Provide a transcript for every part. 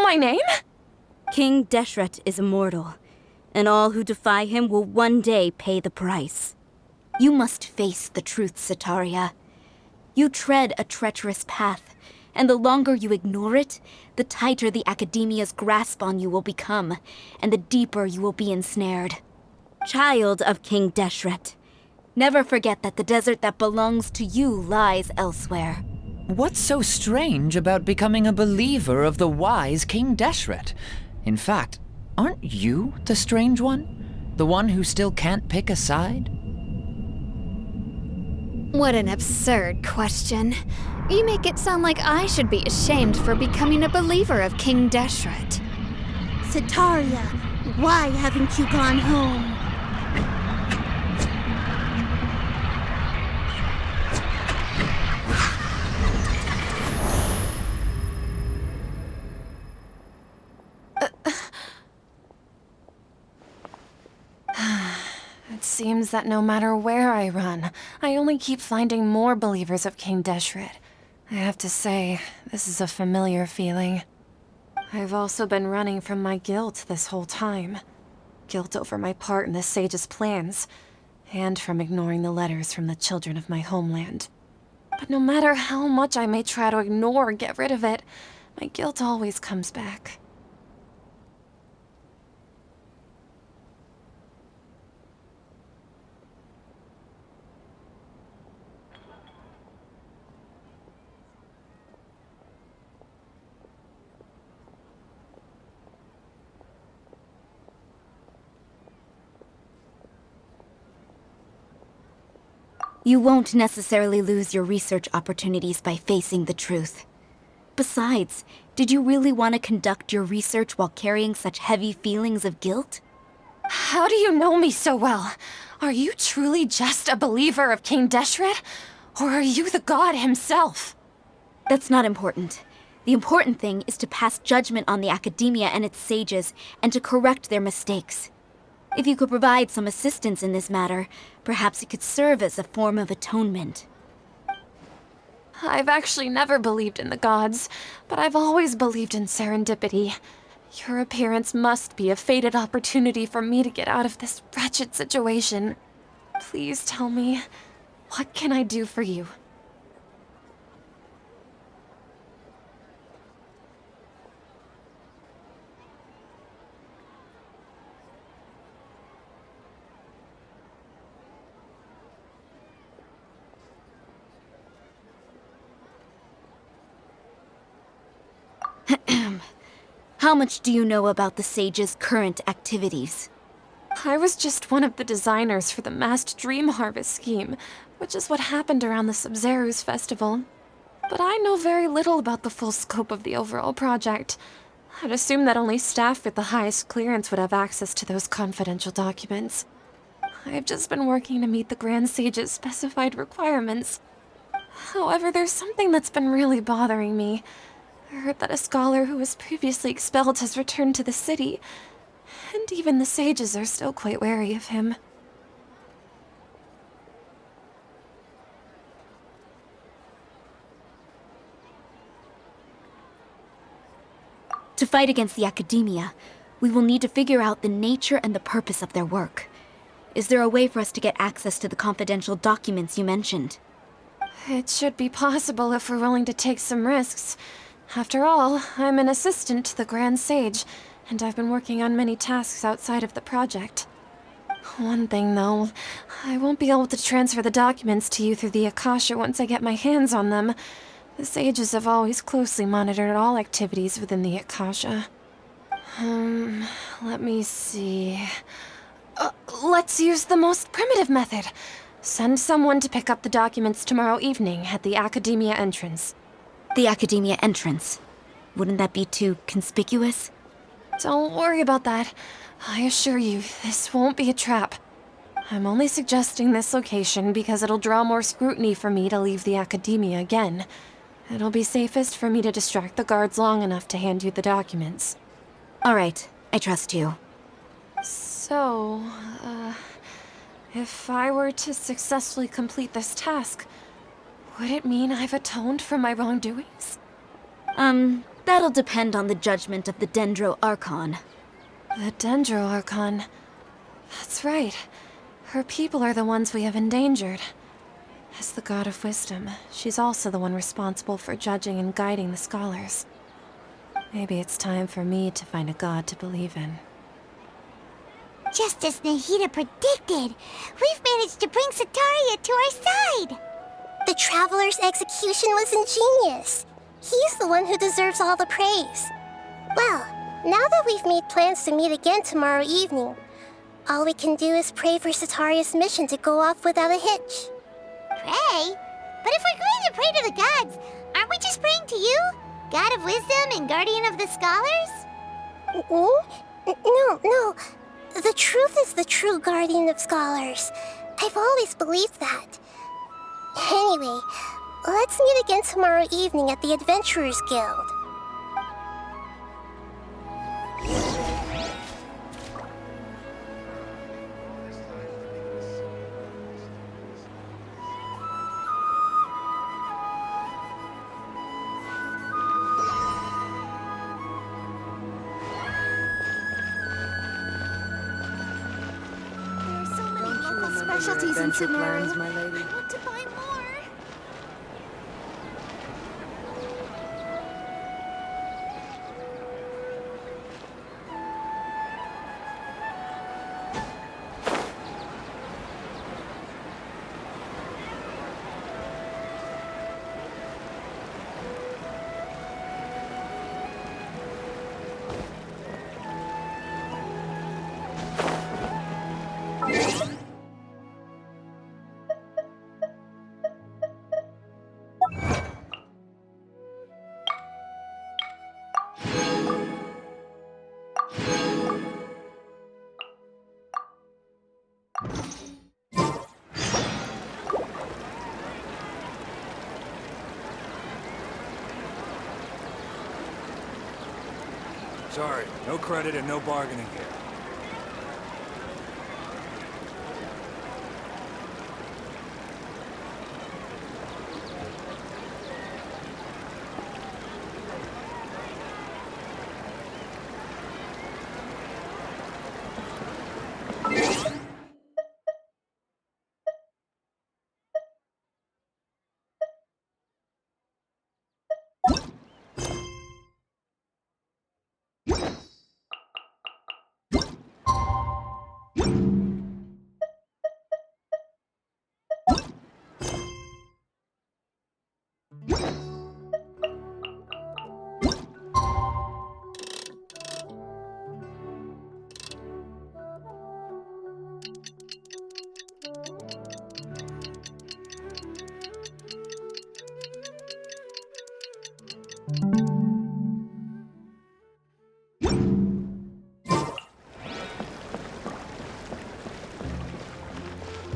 my name? King Deshret is immortal, and all who defy him will one day pay the price. You must face the truth, Sataria. You tread a treacherous path, and the longer you ignore it, the tighter the Academia's grasp on you will become, and the deeper you will be ensnared. Child of King Deshret, never forget that the desert that belongs to you lies elsewhere. What's so strange about becoming a believer of the wise King Deshret? In fact, aren't you the strange one? The one who still can't pick a side? What an absurd question. You make it sound like I should be ashamed for becoming a believer of King Deshret. Sataria, why haven't you gone home? It seems that no matter where I run, I only keep finding more believers of King Deshret. I have to say, this is a familiar feeling. I've also been running from my guilt this whole time. Guilt over my part in the Sage's plans, and from ignoring the letters from the children of my homeland. But no matter how much I may try to ignore or get rid of it, my guilt always comes back. You won't necessarily lose your research opportunities by facing the truth. Besides, did you really want to conduct your research while carrying such heavy feelings of guilt? How do you know me so well? Are you truly just a believer of King Deshret? Or are you the god himself? That's not important. The important thing is to pass judgment on the Academia and its sages, and to correct their mistakes. If you could provide some assistance in this matter, perhaps it could serve as a form of atonement. I've actually never believed in the gods, but I've always believed in serendipity. Your appearance must be a fated opportunity for me to get out of this wretched situation. Please tell me, what can I do for you? How much do you know about the Sage's current activities? I was just one of the designers for the massed dream harvest scheme, which is what happened around the Sub-Zero's festival. But I know very little about the full scope of the overall project. I'd assume that only staff with the highest clearance would have access to those confidential documents. I've just been working to meet the Grand Sage's specified requirements. However, there's something that's been really bothering me. I heard that a scholar who was previously expelled has returned to the city, and even the sages are still quite wary of him. To fight against the Academia, we will need to figure out the nature and the purpose of their work. Is there a way for us to get access to the confidential documents you mentioned? It should be possible if we're willing to take some risks. After all, I'm an assistant to the Grand Sage, and I've been working on many tasks outside of the project. One thing, though, I won't be able to transfer the documents to you through the Akasha once I get my hands on them. The sages have always closely monitored all activities within the Akasha. Let me see... let's use the most primitive method. Send someone to pick up the documents tomorrow evening at the Academia entrance. The Academia entrance. Wouldn't that be too conspicuous? Don't worry about that. I assure you, this won't be a trap. I'm only suggesting this location because it'll draw more scrutiny for me to leave the Academia again. It'll be safest for me to distract the guards long enough to hand you the documents. All right, I trust you. So, if I were to successfully complete this task, would it mean I've atoned for my wrongdoings? That'll depend on the judgment of the Dendro Archon. The Dendro Archon. That's right. Her people are the ones we have endangered. As the god of wisdom, she's also the one responsible for judging and guiding the scholars. Maybe it's time for me to find a god to believe in. Just as Nahida predicted, we've managed to bring Sataria to our side! The Traveler's execution was ingenious. He's the one who deserves all the praise. Well, now that we've made plans to meet again tomorrow evening, all we can do is pray for Sataria's mission to go off without a hitch. Pray? But if we're going to pray to the gods, aren't we just praying to you? God of wisdom and guardian of the scholars? No. The truth is the true guardian of scholars. I've always believed that. Anyway, let's meet again tomorrow evening at the Adventurers Guild. Specialties in Sumeru. My lady. I want to buy more. Sorry, no credit and no bargaining here.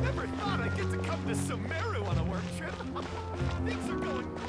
Never thought I'd get to come to Sumeru on a work trip. Things are going great.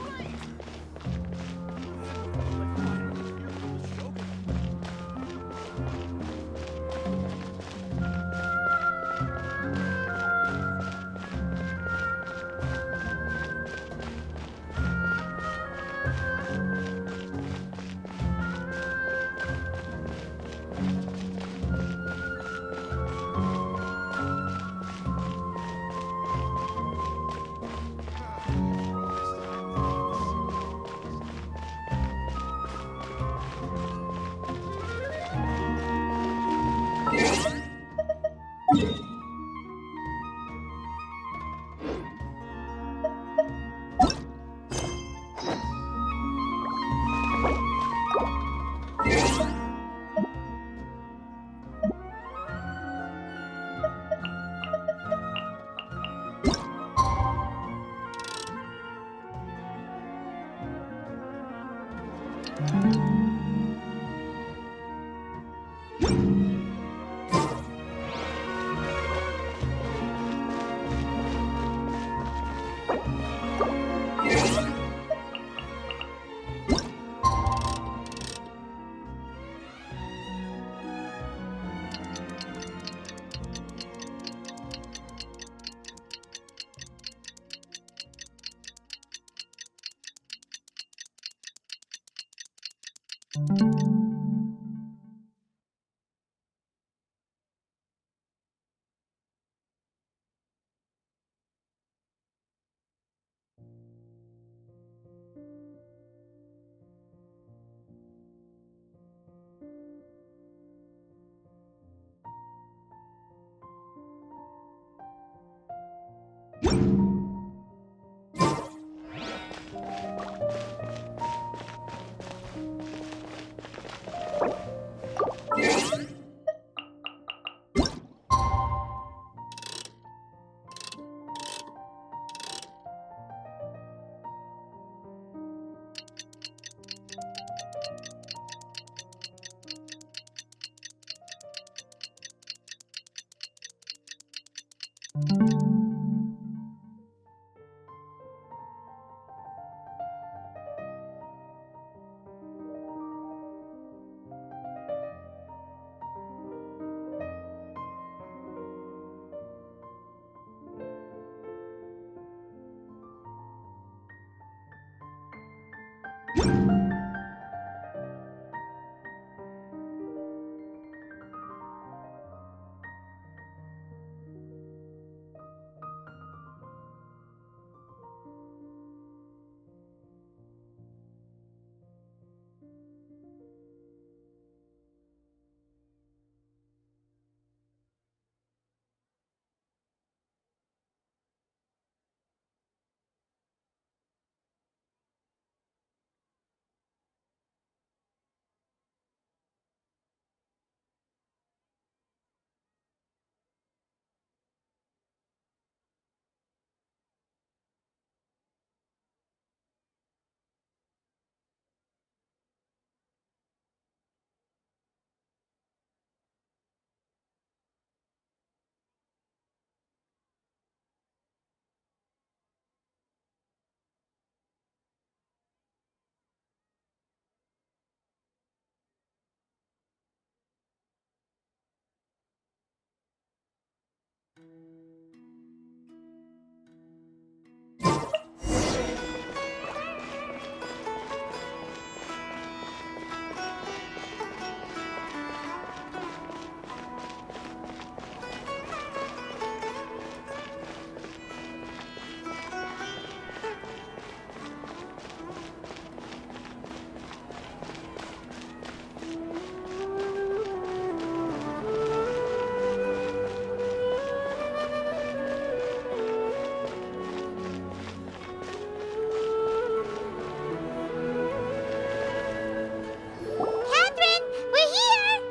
Catherine, we're here!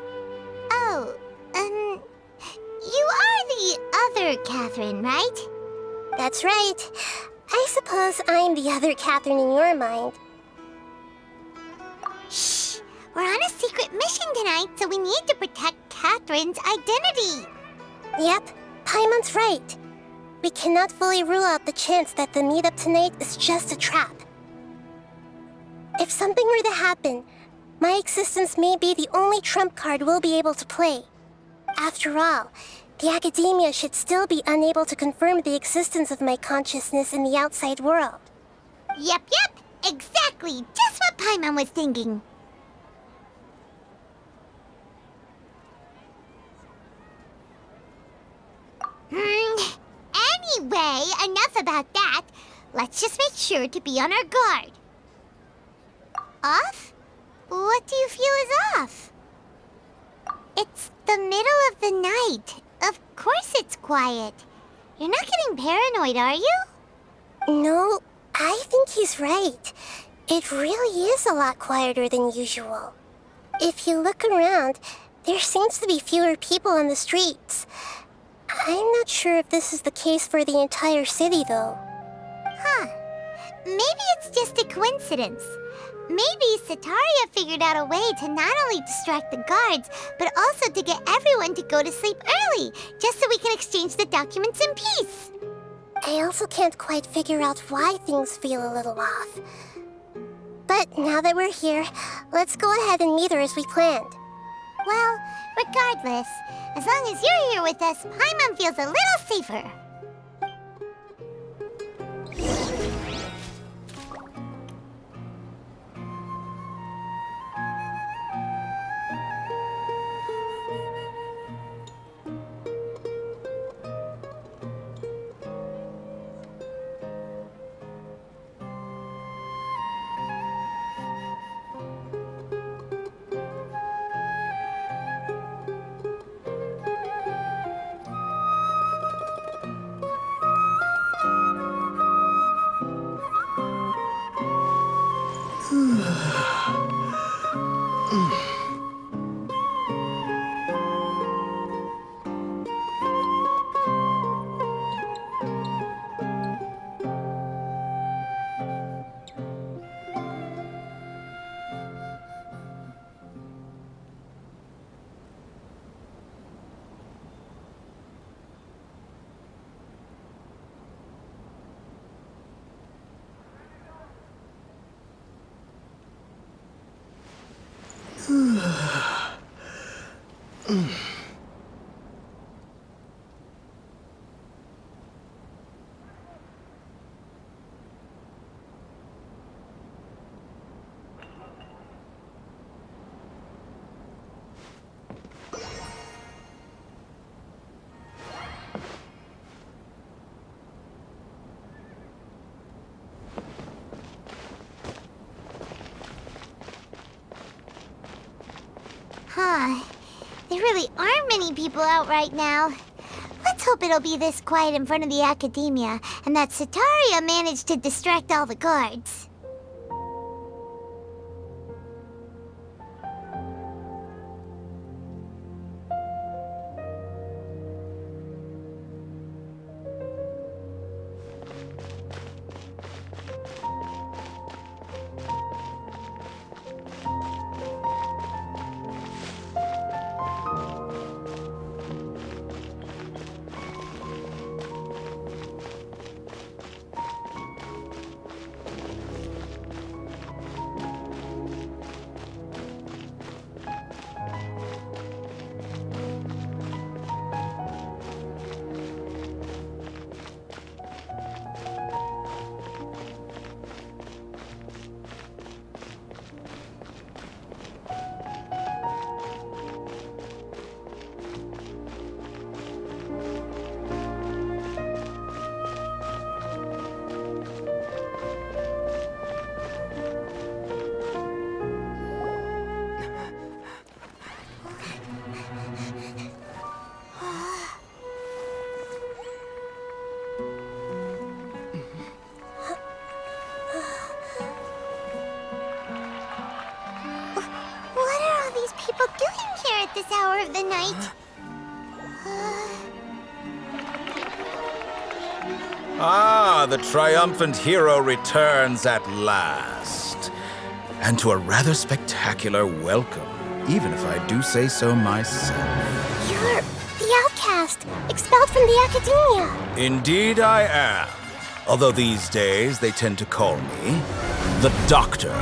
Oh, you are the other Catherine, right? That's right. I suppose I'm the other Catherine in your mind. Shh! We're on a secret mission tonight, so we need to protect Catherine's identity. Yep, Paimon's right. We cannot fully rule out the chance that the meetup tonight is just a trap. If something were to happen, my existence may be the only trump card we'll be able to play. After all, the academia should still be unable to confirm the existence of my consciousness in the outside world. Yep, exactly. Just what Paimon was thinking. Anyway, enough about that. Let's just make sure to be on our guard. Off? What do you feel is off? It's the middle of the night. Of course it's quiet. You're not getting paranoid, are you? No, I think he's right. It really is a lot quieter than usual. If you look around, there seems to be fewer people on the streets. I'm not sure if this is the case for the entire city, though. Huh. Maybe it's just a coincidence. Maybe Sataria figured out a way to not only distract the guards, but also to get everyone to go to sleep early, just so we can exchange the documents in peace. I also can't quite figure out why things feel a little off. But now that we're here, let's go ahead and meet her as we planned. Well, regardless, as long as you're here with us, Paimon feels a little safer. Huh. There really aren't many people out right now. Let's hope it'll be this quiet in front of the academia, and that Sataria managed to distract all the guards. This hour of the night. Ah, the triumphant hero returns at last. And to a rather spectacular welcome, even if I do say so myself. You're the outcast, expelled from the academia. Indeed I am. Although these days they tend to call me the Doctor.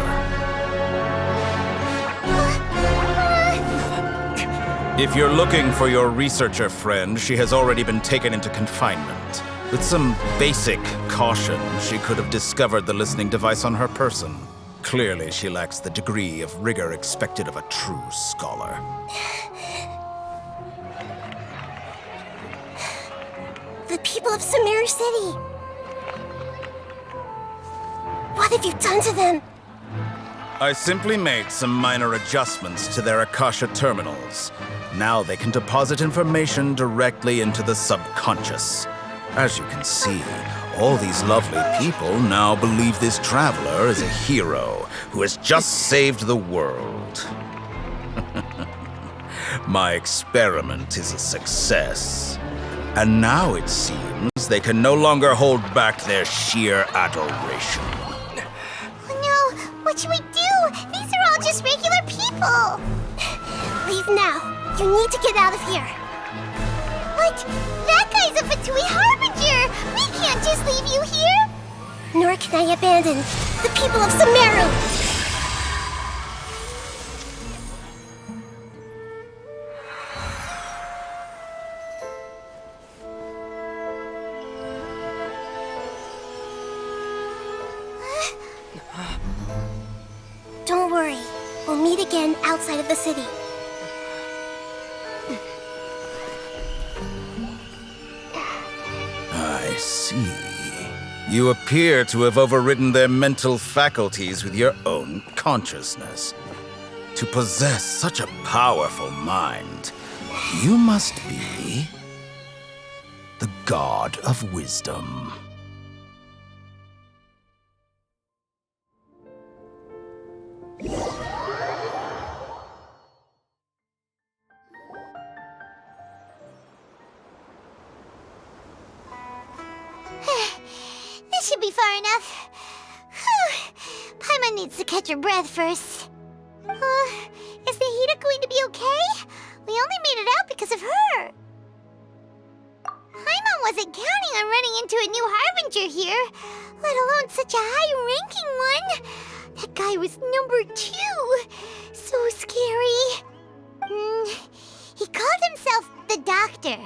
If you're looking for your researcher friend, she has already been taken into confinement. With some basic caution, she could have discovered the listening device on her person. Clearly, she lacks the degree of rigor expected of a true scholar. The people of Sumeru City. What have you done to them? I simply made some minor adjustments to their Akasha terminals. Now they can deposit information directly into the subconscious. As you can see, all these lovely people now believe this traveler is a hero who has just saved the world. My experiment is a success. And now it seems they can no longer hold back their sheer adoration. No, what should we do? These are all just regular people. Leave now. You need to get out of here. What? That guy's a Fatui Harbinger! We can't just leave you here! Nor can I abandon the people of Sumeru! Don't worry. We'll meet again outside of the city. I see. You appear to have overridden their mental faculties with your own consciousness. To possess such a powerful mind, you must be the god of wisdom. should be far enough. Whew. Paimon needs to catch her breath first. Is Nahida going to be okay? We only made it out because of her. Paimon wasn't counting on running into a new Harbinger here, let alone such a high-ranking one. That guy was number 2. So scary. He called himself the Doctor.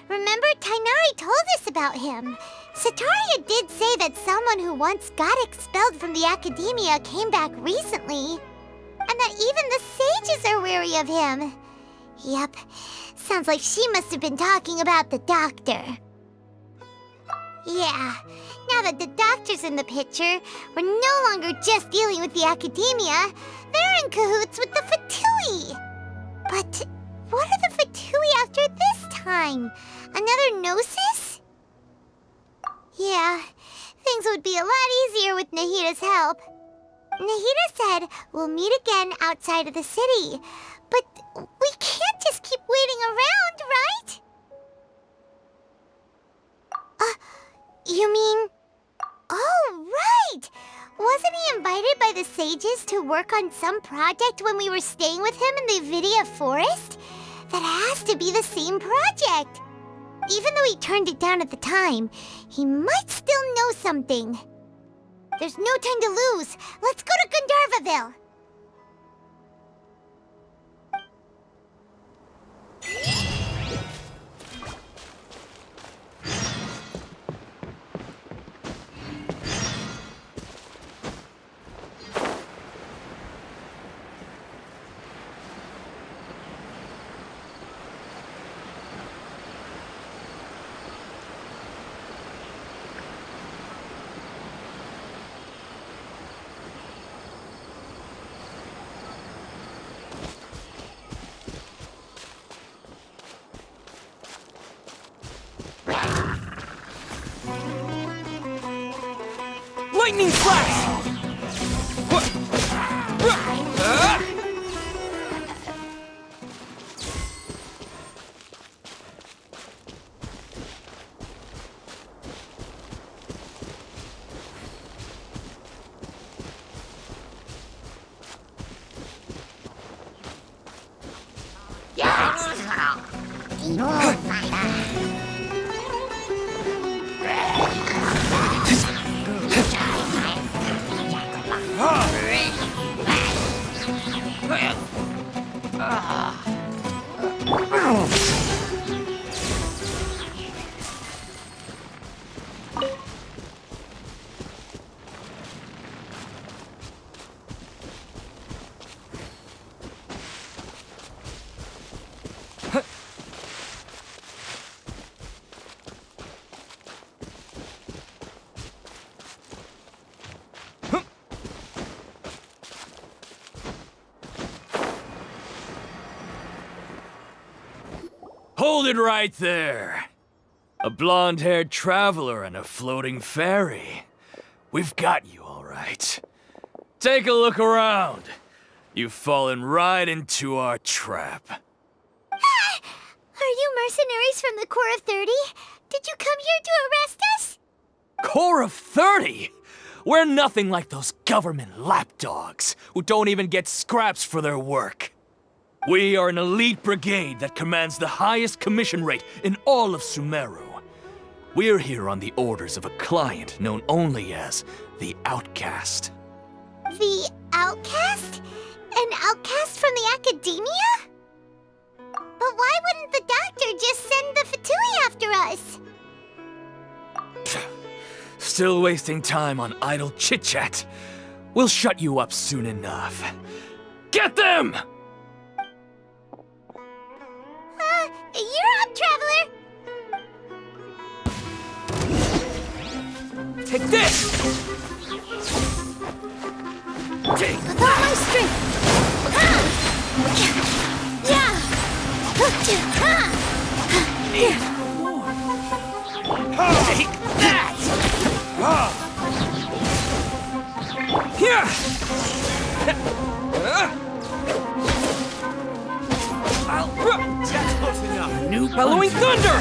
Remember, Tainari told us about him. Sataria did say that someone who once got expelled from the academia came back recently. And that even the sages are wary of him. Yep, sounds like she must have been talking about the Doctor. Yeah, now that the Doctor's in the picture, we're no longer just dealing with the academia. They're in cahoots with the Fatui. But what are the Fatui after this time? Another Gnosis? Yeah, things would be a lot easier with Nahida's help. Nahida said we'll meet again outside of the city. But we can't just keep waiting around, right? You mean... Oh, right! Wasn't he invited by the sages to work on some project when we were staying with him in the Vidia Forest? That has to be the same project. Even though he turned it down at the time, he might still know something. There's no time to lose. Let's go to Gandharvaville. Lightning flash! Hold it right there. A blonde-haired traveler and a floating fairy. We've got you, all right. Take a look around. You've fallen right into our trap. Are you mercenaries from the Corps of 30? Did you come here to arrest us? Corps of 30? We're nothing like those government lapdogs who don't even get scraps for their work. We are an elite brigade that commands the highest commission rate in all of Sumeru. We're here on the orders of a client known only as the Outcast. The Outcast? An outcast from the academia? But why wouldn't the Doctor just send the Fatui after us? Still wasting time on idle chit-chat. We'll shut you up soon enough. Get them! You're up, Traveler! Take this! With all my strength! Take that! That's close enough. New bellowing thunder!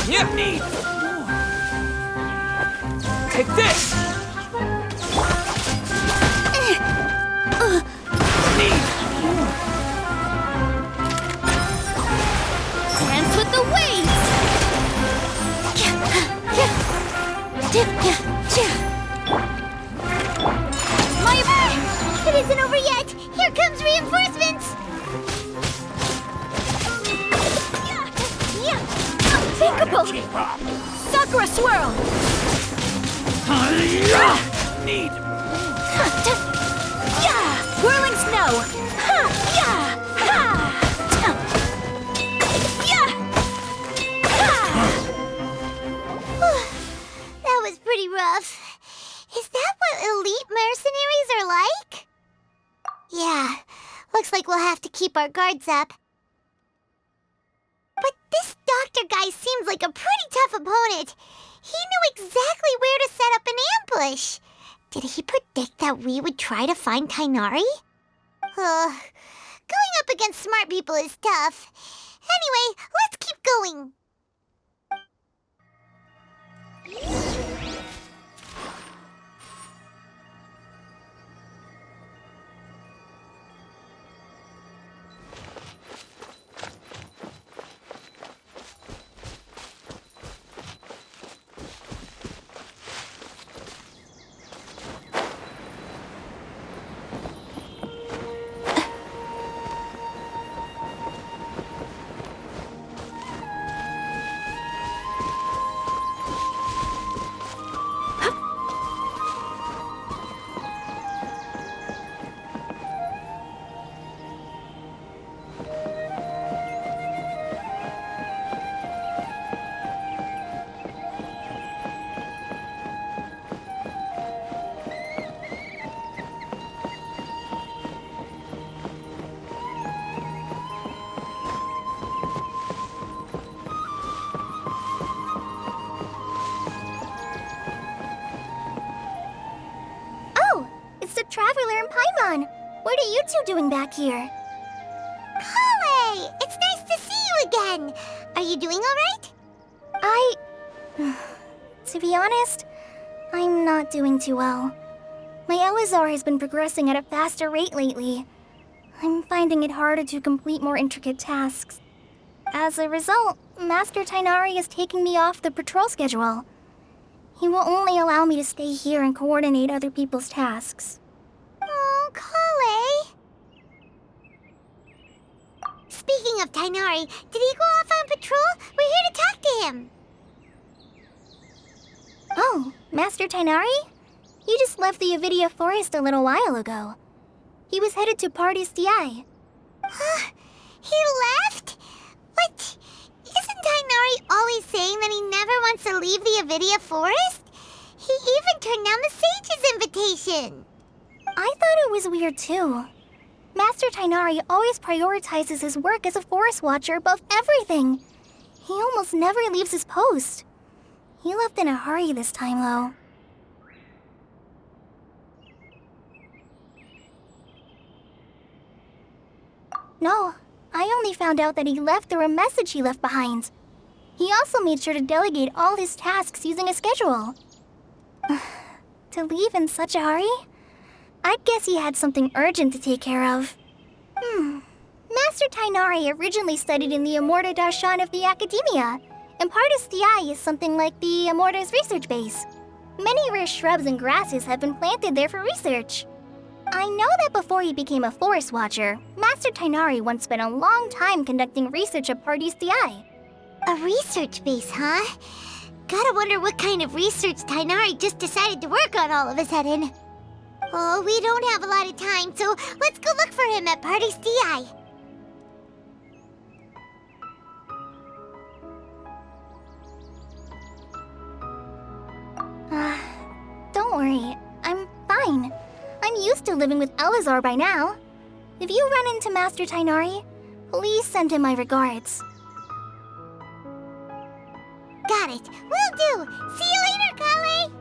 Yeah. Need. Take this. Need. Dance with the waves! It isn't over yet! Here comes reinforcements! Unthinkable! Sakura swirl! Need. Whirling snow! That was pretty rough. Is that what elite mercenaries are like? Yeah, looks like we'll have to keep our guards up. But this doctor guy seems like a pretty tough opponent. He knew exactly where to set up an ambush. Did he predict that we would try to find Tainari? Going up against smart people is tough. Anyway, let's keep going. Traveler and Paimon, what are you two doing back here? Kale! It's nice to see you again! Are you doing alright? To be honest, I'm not doing too well. My Elazar has been progressing at a faster rate lately. I'm finding it harder to complete more intricate tasks. As a result, Master Tainari is taking me off the patrol schedule. He will only allow me to stay here and coordinate other people's tasks. Oh, Kale! Speaking of Tainari, did he go off on patrol? We're here to talk to him. Oh, Master Tainari? He just left the Avidia Forest a little while ago. He was headed to Party's DI. He left? What? Isn't Tainari always saying that he never wants to leave the Avidia Forest? He even turned down the Sage's invitation. I thought it was weird too. Master Tainari always prioritizes his work as a forest watcher above everything. He almost never leaves his post. He left in a hurry this time, though. No, I only found out that he left through a message he left behind. He also made sure to delegate all his tasks using a schedule. To leave in such a hurry? I'd guess he had something urgent to take care of. Master Tainari originally studied in the Amorta Darshan of the Academia, and Partis Di is something like the Amorta's research base. Many rare shrubs and grasses have been planted there for research. I know that before he became a forest watcher, Master Tainari once spent a long time conducting research at Partis Di. A research base, huh? Gotta wonder what kind of research Tainari just decided to work on all of a sudden. Oh, we don't have a lot of time, so let's go look for him at Party's DI. Don't worry. I'm fine. I'm used to living with Elazar by now. If you run into Master Tainari, please send him my regards. Got it. Will do. See you later, Kale.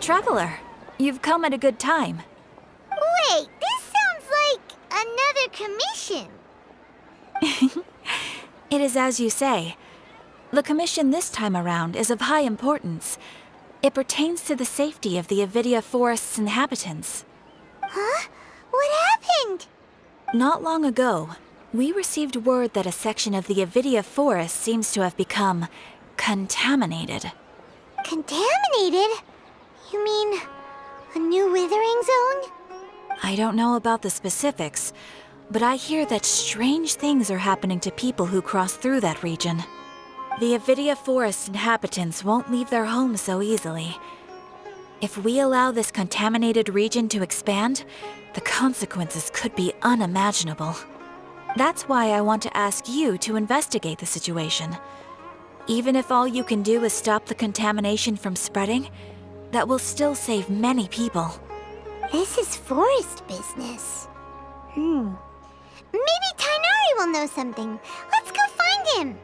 Traveler, you've come at a good time. Wait, this sounds like another commission. It is as you say. The commission this time around is of high importance. It pertains to the safety of the Avidia Forest's inhabitants. Huh? What happened? Not long ago, we received word that a section of the Avidia Forest seems to have become contaminated. Contaminated? You mean a new withering zone? I don't know about the specifics, but I hear that strange things are happening to people who cross through that region. The Avidia Forest inhabitants won't leave their homes so easily. If we allow this contaminated region to expand, the consequences could be unimaginable. That's why I want to ask you to investigate the situation. Even if all you can do is stop the contamination from spreading, that will still save many people. This is forest business. Maybe Tainari will know something. Let's go find him.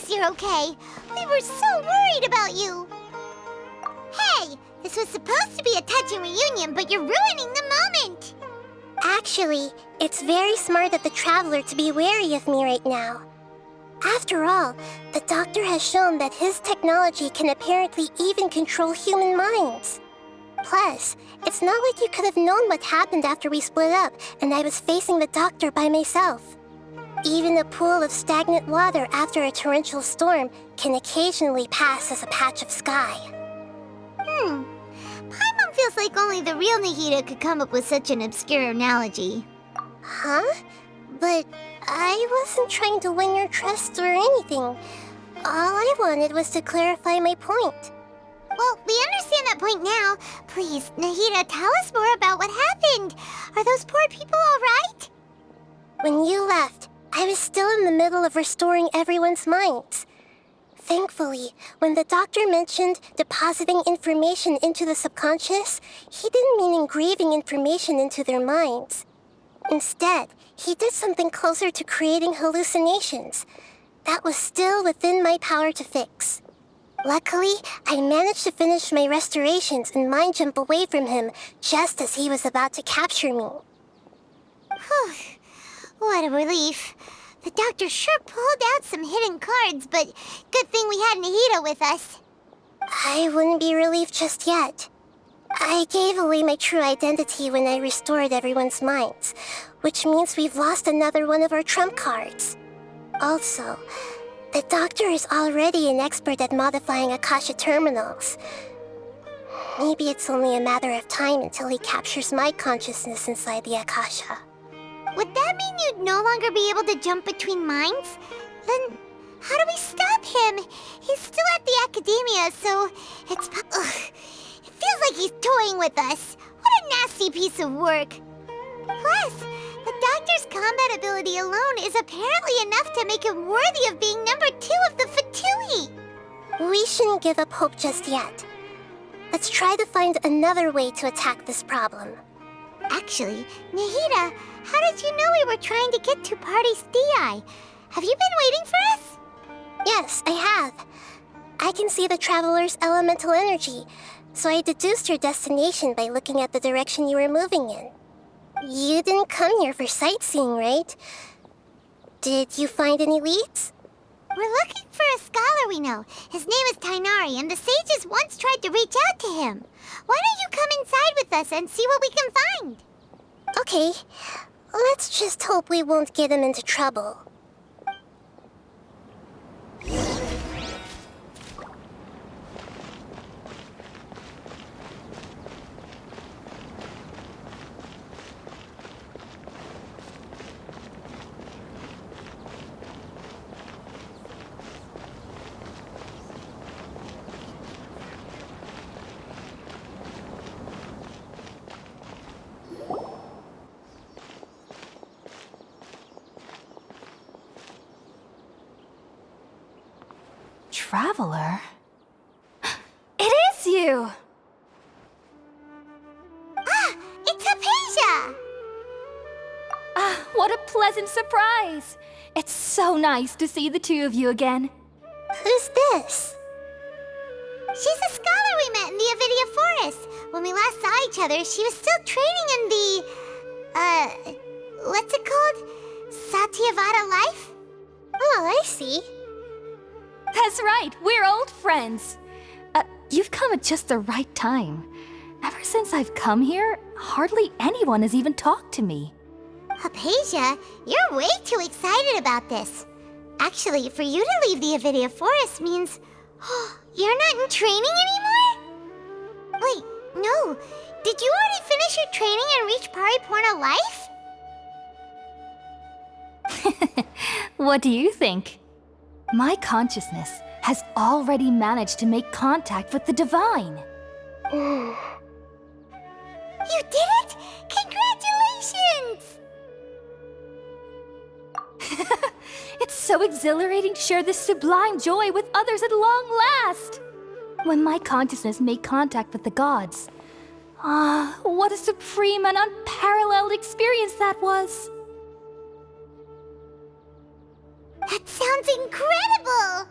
You're okay. We were so worried about you. Hey, this was supposed to be a touching reunion, but you're ruining the moment. Actually, it's very smart of the Traveler to be wary of me right now. After all, the Doctor has shown that his technology can apparently even control human minds. Plus, it's not like you could have known what happened after we split up and I was facing the Doctor by myself. Even a pool of stagnant water after a torrential storm can occasionally pass as a patch of sky. Paimon feels like only the real Nahida could come up with such an obscure analogy. Huh? But I wasn't trying to win your trust or anything. All I wanted was to clarify my point. Well, we understand that point now. Please, Nahida, tell us more about what happened. Are those poor people all right? When you left, I was still in the middle of restoring everyone's minds. Thankfully, when the doctor mentioned depositing information into the subconscious, he didn't mean engraving information into their minds. Instead, he did something closer to creating hallucinations. That was still within my power to fix. Luckily, I managed to finish my restorations and mind jump away from him just as he was about to capture me. Whew. What a relief. The doctor sure pulled out some hidden cards, but good thing we had Nahida with us. I wouldn't be relieved just yet. I gave away my true identity when I restored everyone's minds, which means we've lost another one of our trump cards. Also, the doctor is already an expert at modifying Akasha terminals. Maybe it's only a matter of time until he captures my consciousness inside the Akasha. Would that mean you'd no longer be able to jump between minds? Then how do we stop him? He's still at the academia, so it's... Ugh. It feels like he's toying with us. What a nasty piece of work. Plus, the doctor's combat ability alone is apparently enough to make him worthy of being number 2 of the Fatui. We shouldn't give up hope just yet. Let's try to find another way to attack this problem. Actually, Nahida, how did you know we were trying to get to Party's DI? Have you been waiting for us? Yes, I have. I can see the Traveler's elemental energy, so I deduced your destination by looking at the direction you were moving in. You didn't come here for sightseeing, right? Did you find any leads? We're looking for a scholar we know. His name is Tainari, and the sages once tried to reach out to him. Why don't you come inside with us and see what we can find? Okay, let's just hope we won't get him into trouble. Traveler? It is you! Ah, it's Hypatia! Ah, what a pleasant surprise! It's so nice to see the two of you again. Who's this? She's a scholar we met in the Avidia Forest. When we last saw each other, she was still training in the... what's it called? Satyavada life? Oh, I see. That's right, we're old friends. You've come at just the right time. Ever since I've come here, hardly anyone has even talked to me. Hypatia, you're way too excited about this. Actually, for you to leave the Avidia Forest means... you're not in training anymore? Wait, no. Did you already finish your training and reach Paripurna life? What do you think? My consciousness has already managed to make contact with the divine. You did it! Congratulations! It's so exhilarating to share this sublime joy with others at long last! When my consciousness made contact with the gods. Ah, what a supreme and unparalleled experience that was! That sounds incredible!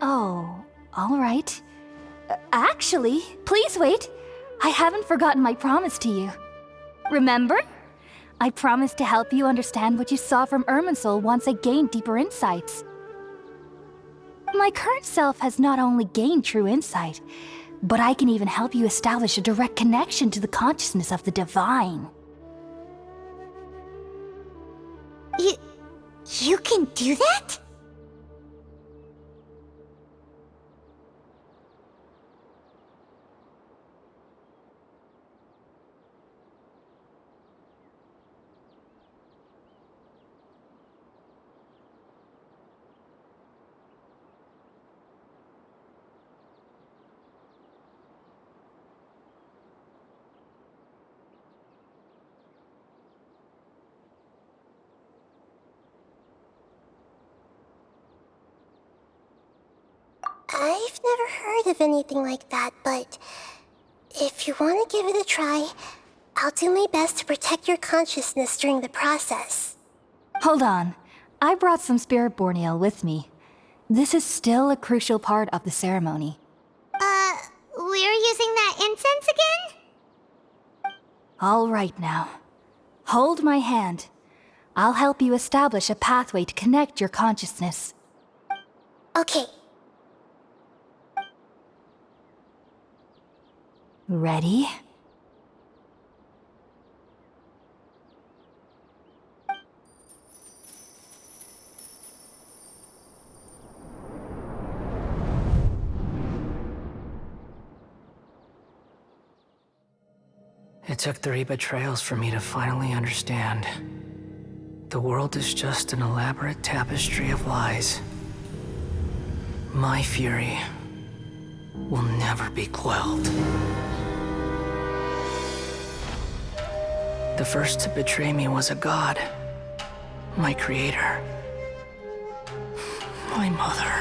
Oh, all right. Actually, please wait. I haven't forgotten my promise to you. Remember? I promised to help you understand what you saw from Irminsul once I gained deeper insights. My current self has not only gained true insight, but I can even help you establish a direct connection to the consciousness of the divine. You can do that? never heard of anything like that, but if you want to give it a try, I'll do my best to protect your consciousness during the process. Hold on. I brought some spirit-born ale with me. This is still a crucial part of the ceremony. We're using that incense again? All right now. Hold my hand. I'll help you establish a pathway to connect your consciousness. Okay. Ready? It took 3 betrayals for me to finally understand. The world is just an elaborate tapestry of lies. My fury will never be quelled. The first to betray me was a god. My creator. My mother.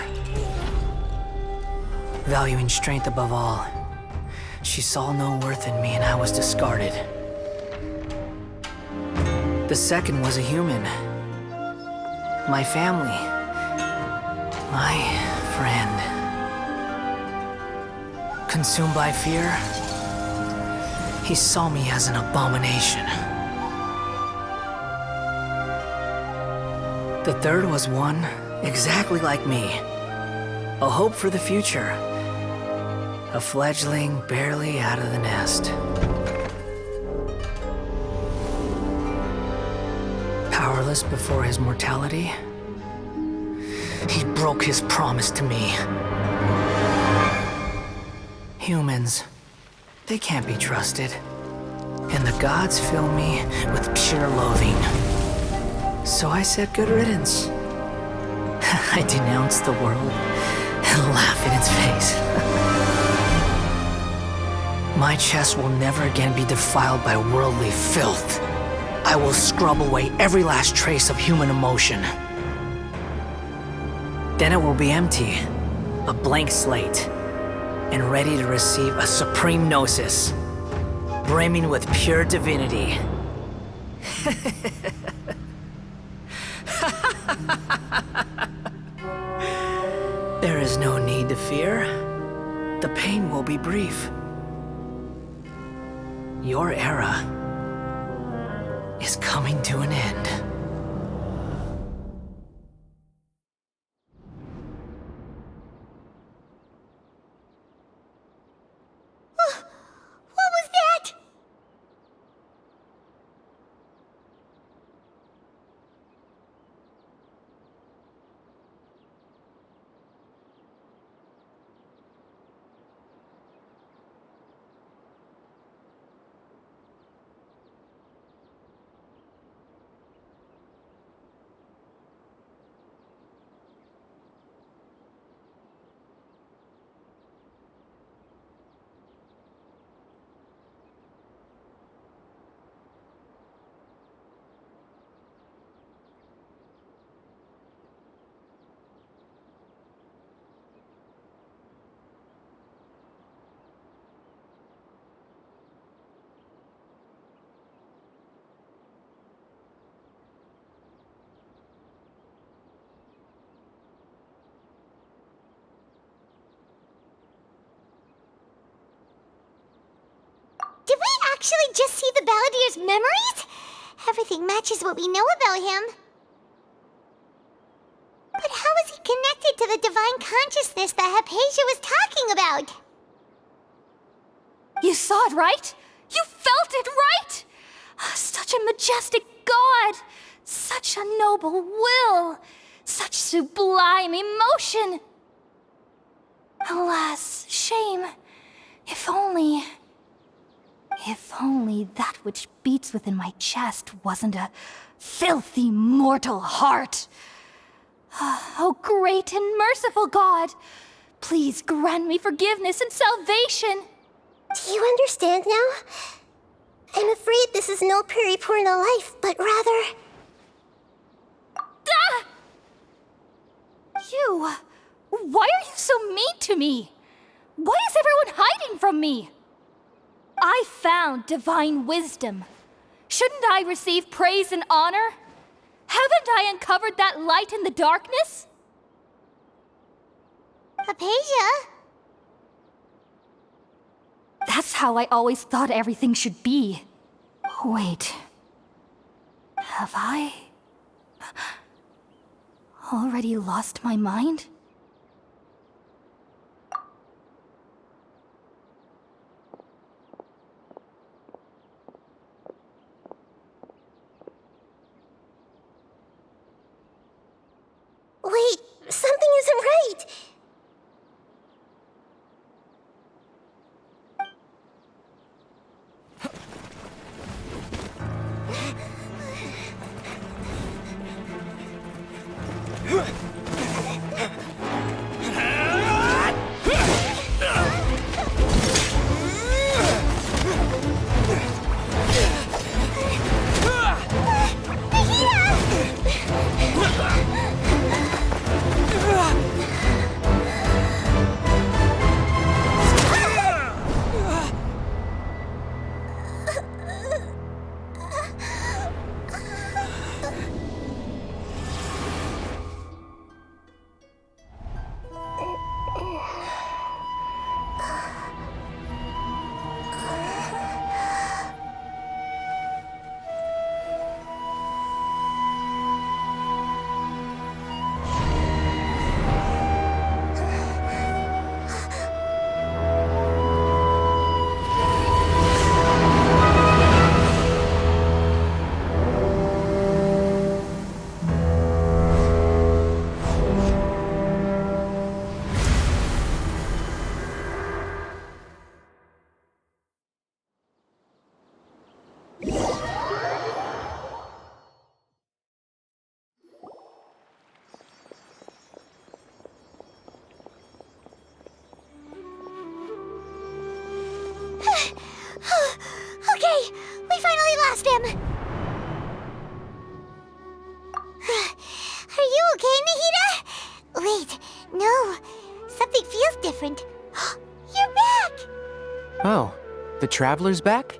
Valuing strength above all, she saw no worth in me and I was discarded. The second was a human. My family. My friend. Consumed by fear, he saw me as an abomination. The third was one exactly like me. A hope for the future. A fledgling barely out of the nest. Powerless before his mortality, he broke his promise to me. Humans, they can't be trusted. And the gods fill me with pure loathing. So I said good riddance. I denounce the world and laugh in its face. My chest will never again be defiled by worldly filth. I will scrub away every last trace of human emotion. Then it will be empty, a blank slate, and ready to receive a supreme gnosis, brimming with pure divinity. There is no need to fear. The pain will be brief. Your era is coming to an end. What was that? Did we actually just see the Balladier's memories? Everything matches what we know about him. But how is he connected to the divine consciousness that Hypatia was talking about? You saw it, right? You felt it, right? Such a majestic god! Such a noble will! Such sublime emotion! Alas, shame. If only that which beats within my chest wasn't a filthy mortal heart. Oh, great and merciful God, please grant me forgiveness and salvation. Do you understand now? I'm afraid this is no Puripurna life, but rather... Ah! You! Why are you so mean to me? Why is everyone hiding from me? I found divine wisdom. Shouldn't I receive praise and honor? Haven't I uncovered that light in the darkness? Hypatia? That's how I always thought everything should be. Wait. Have I already lost my mind? Wait, something isn't right. Okay, we finally lost him. Are you okay, Nahida? Wait, no. Something feels different. You're back! Oh, the Traveler's back?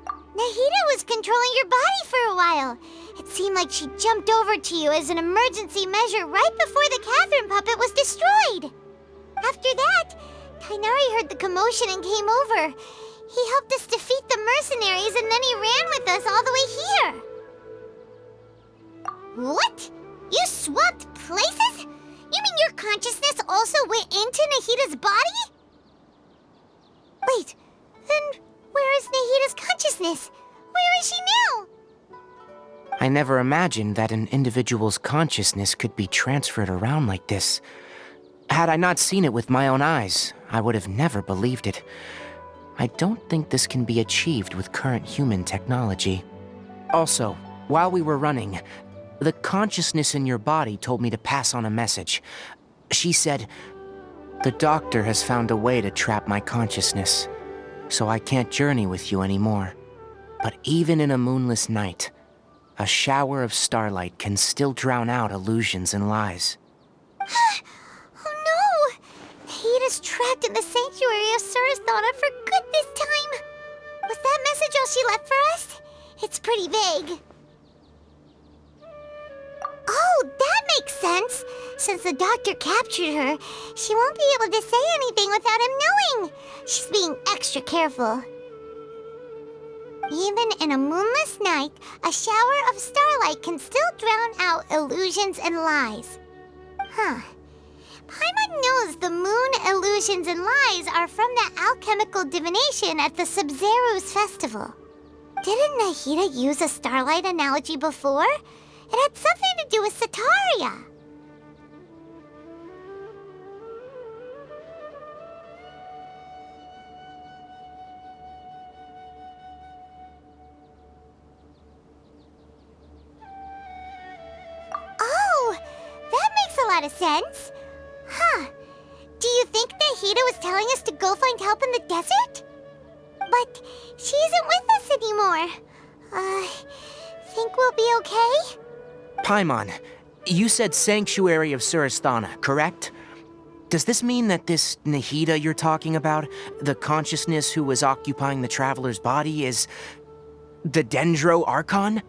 Nahida was controlling your body for a while. It seemed like she jumped over to you as an emergency measure right before the Catherine puppet was destroyed. After that, Tainari heard the commotion and came over. He helped us defeat the mercenaries and then he ran with us all the way here. What? You swapped places? You mean your consciousness also went into Nahida's body? Wait, then where is Nahida's consciousness? Where is she now? I never imagined that an individual's consciousness could be transferred around like this. Had I not seen it with my own eyes, I would have never believed it. I don't think this can be achieved with current human technology. Also, while we were running, the consciousness in your body told me to pass on a message. She said, "The doctor has found a way to trap my consciousness, so I can't journey with you anymore. But even in a moonless night, a shower of starlight can still drown out illusions and lies." Oh no! Nahida's trapped in the sanctuary of Surasthana for good this time. Was that message all she left for us? It's pretty vague. Oh, that makes sense. Since the doctor captured her, she won't be able to say anything without him knowing. She's being extra careful. Even in a moonless night, a shower of starlight can still drown out illusions and lies. Huh. Paimon knows the moon illusions and lies are from the alchemical divination at the Sub-Zero's festival. Didn't Nahida use a starlight analogy before? It had something to do with Sataria. Oh, that makes a lot of sense. Huh. Do you think Nahida was telling us to go find help in the desert? But she isn't with us anymore. Think we'll be okay? Paimon, you said Sanctuary of Surasthana, correct? Does this mean that this Nahida you're talking about, the consciousness who was occupying the Traveler's body, is the Dendro Archon?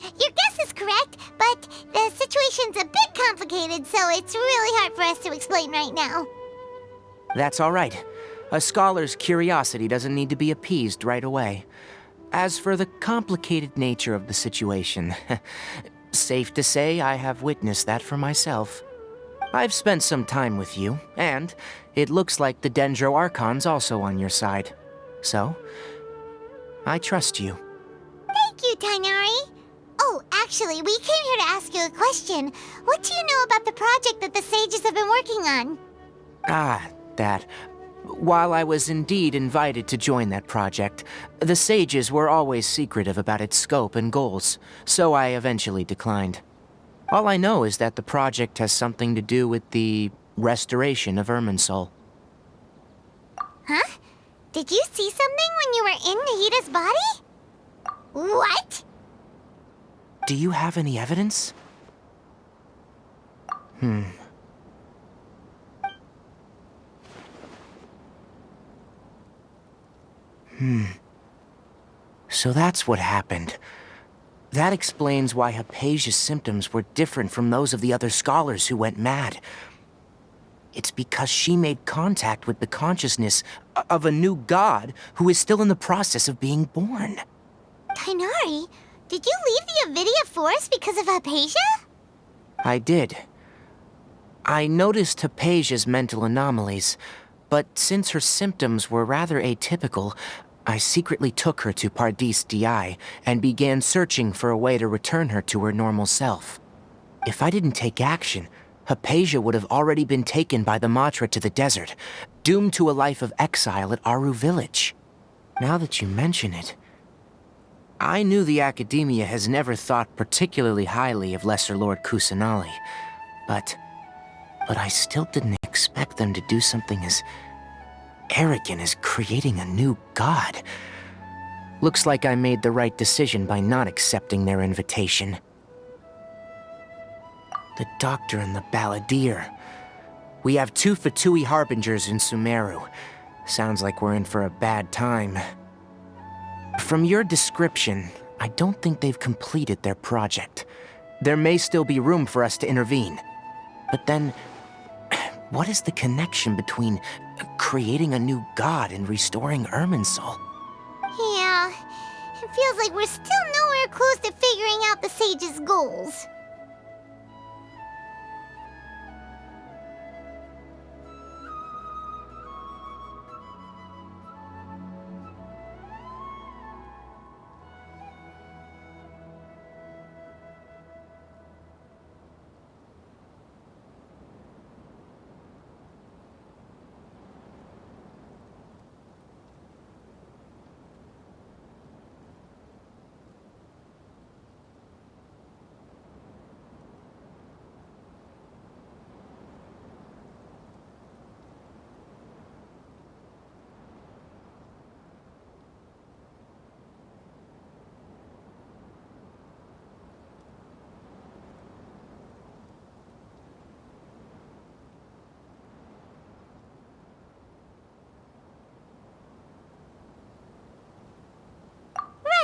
Your guess is correct, but the situation's a bit complicated, so it's really hard for us to explain right now. That's all right. A scholar's curiosity doesn't need to be appeased right away. As for the complicated nature of the situation, safe to say I have witnessed that for myself. I've spent some time with you, and it looks like the Dendro Archon's also on your side. So, I trust you. Thank you, Tainari. Oh, actually, we came here to ask you a question. What do you know about the project that the sages have been working on? That. While I was indeed invited to join that project, the sages were always secretive about its scope and goals, so I eventually declined. All I know is that the project has something to do with the restoration of Irminsul. Huh? Did you see something when you were in Nahida's body? What? Do you have any evidence? So that's what happened. That explains why Hypatia's symptoms were different from those of the other scholars who went mad. It's because she made contact with the consciousness of a new god who is still in the process of being born. Tainari, did you leave the Avidia Forest because of Hypatia? I did. I noticed Hypatia's mental anomalies, but since her symptoms were rather atypical, I secretly took her to Pardis Di and began searching for a way to return her to her normal self. If I didn't take action, Hypatia would have already been taken by the Matra to the desert, doomed to a life of exile at Aru village. Now that you mention it, I knew the Academia has never thought particularly highly of Lesser Lord Kusanali, but I still didn't expect them to do something as arrogant as creating a new god. Looks like I made the right decision by not accepting their invitation. The Doctor and the Balladeer. We have 2 Fatui Harbingers in Sumeru. Sounds like we're in for a bad time. From your description, I don't think they've completed their project. There may still be room for us to intervene. But then, what is the connection between creating a new god and restoring Irminsul? Yeah, it feels like we're still nowhere close to figuring out the sage's goals.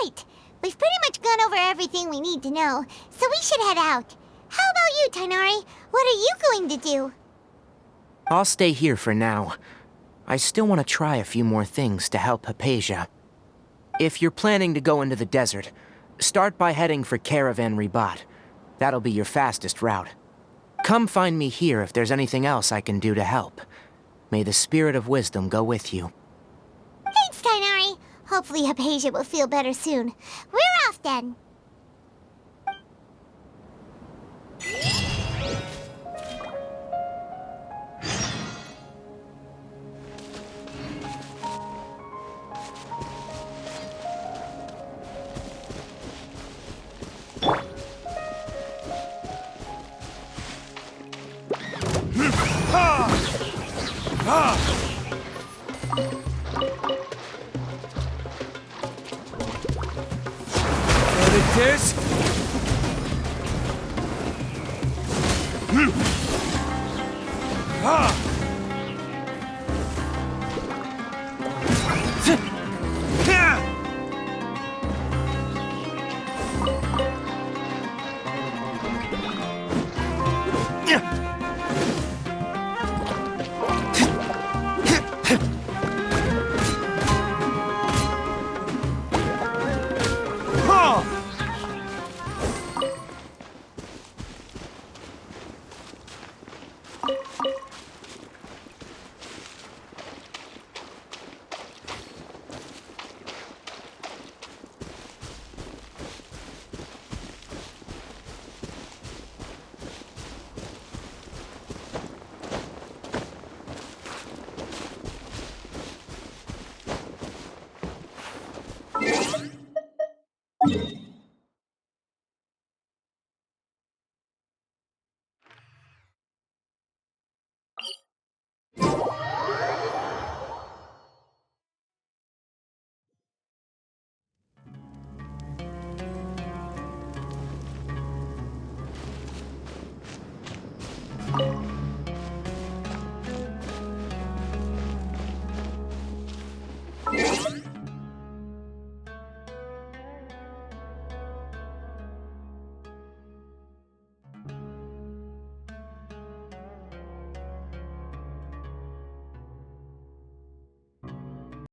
Right. We've pretty much gone over everything we need to know, so we should head out. How about you, Tainari? What are you going to do? I'll stay here for now. I still want to try a few more things to help Hypatia. If you're planning to go into the desert, start by heading for Caravan Ribat. That'll be your fastest route. Come find me here if there's anything else I can do to help. May the spirit of wisdom go with you. Thanks, Tainari. Hopefully Hypatia will feel better soon. We're off then. Ah!